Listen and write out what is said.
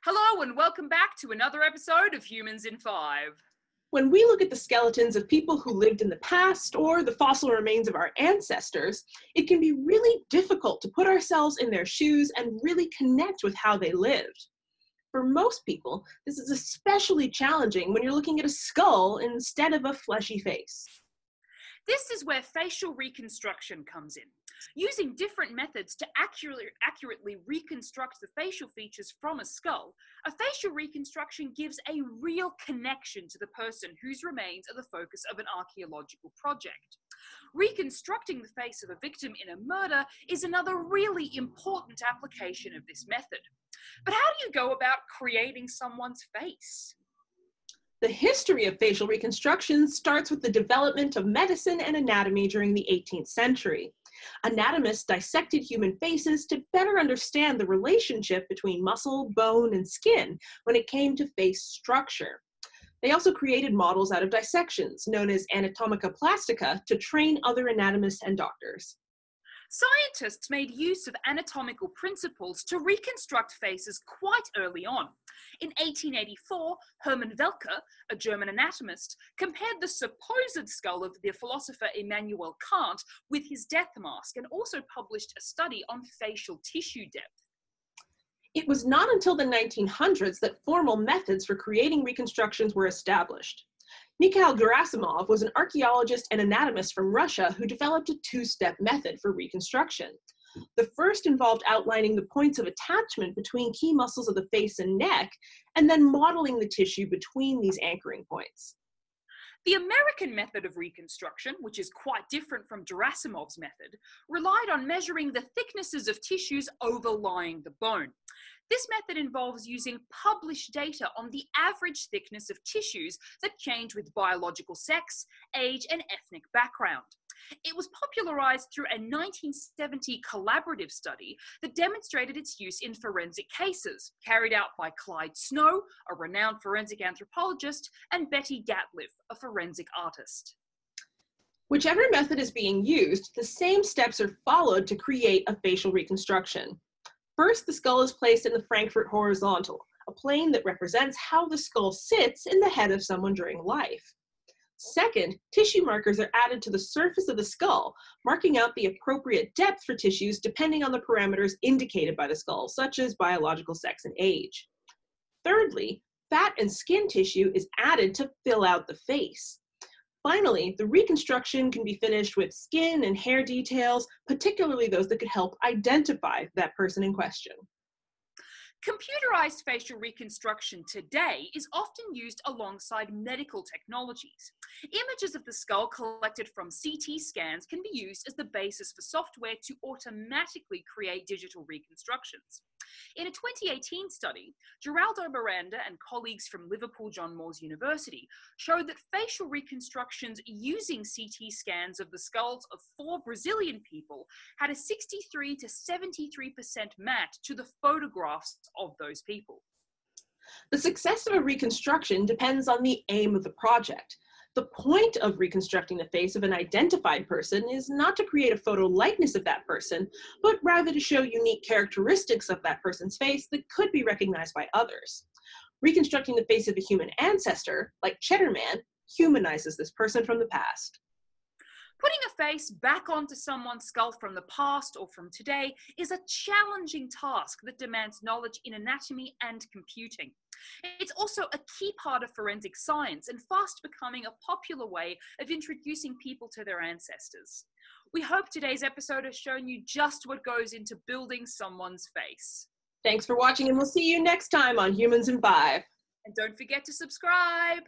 Hello and welcome back to another episode of Humans in 5. When we look at the skeletons of people who lived in the past or the fossil remains of our ancestors, it can be really difficult to put ourselves in their shoes and really connect with how they lived. For most people, this is especially challenging when you're looking at a skull instead of a fleshy face. This is where facial reconstruction comes in. Using different methods to accurately reconstruct the facial features from a skull, a facial reconstruction gives a real connection to the person whose remains are the focus of an archaeological project. Reconstructing the face of a victim in a murder is another really important application of this method. But how do you go about creating someone's face? The history of facial reconstruction starts with the development of medicine and anatomy during the 18th century. Anatomists dissected human faces to better understand the relationship between muscle, bone, and skin when it came to face structure. They also created models out of dissections, known as anatomica plastica, to train other anatomists and doctors. Scientists made use of anatomical principles to reconstruct faces quite early on. In 1884, Hermann Welcker, a German anatomist, compared the supposed skull of the philosopher Immanuel Kant with his death mask and also published a study on facial tissue depth. It was not until the 1900s that formal methods for creating reconstructions were established. Mikhail Gerasimov was an archaeologist and anatomist from Russia who developed a two-step method for reconstruction. The first involved outlining the points of attachment between key muscles of the face and neck, and then modeling the tissue between these anchoring points. The American method of reconstruction, which is quite different from Gerasimov's method, relied on measuring the thicknesses of tissues overlying the bone. This method involves using published data on the average thickness of tissues that change with biological sex, age, and ethnic background. It was popularized through a 1970 collaborative study that demonstrated its use in forensic cases, carried out by Clyde Snow, a renowned forensic anthropologist, and Betty Gatliff, a forensic artist. Whichever method is being used, the same steps are followed to create a facial reconstruction. First, the skull is placed in the Frankfurt horizontal, a plane that represents how the skull sits in the head of someone during life. Second, tissue markers are added to the surface of the skull, marking out the appropriate depth for tissues depending on the parameters indicated by the skull, such as biological sex and age. Thirdly, fat and skin tissue is added to fill out the face. Finally, the reconstruction can be finished with skin and hair details, particularly those that could help identify that person in question. Computerized facial reconstruction today is often used alongside medical technologies. Images of the skull collected from CT scans can be used as the basis for software to automatically create digital reconstructions. In a 2018 study, Geraldo Miranda and colleagues from Liverpool John Moores University showed that facial reconstructions using CT scans of the skulls of 4 Brazilian people had a 63 to 73% match to the photographs of those people. The success of a reconstruction depends on the aim of the project. The point of reconstructing the face of an identified person is not to create a photo likeness of that person, but rather to show unique characteristics of that person's face that could be recognized by others. Reconstructing the face of a human ancestor, like Cheddar Man, humanizes this person from the past. Putting a face back onto someone's skull from the past or from today is a challenging task that demands knowledge in anatomy and computing. It's also a key part of forensic science and fast becoming a popular way of introducing people to their ancestors. We hope today's episode has shown you just what goes into building someone's face. Thanks for watching, and we'll see you next time on Humans in 5. And don't forget to subscribe.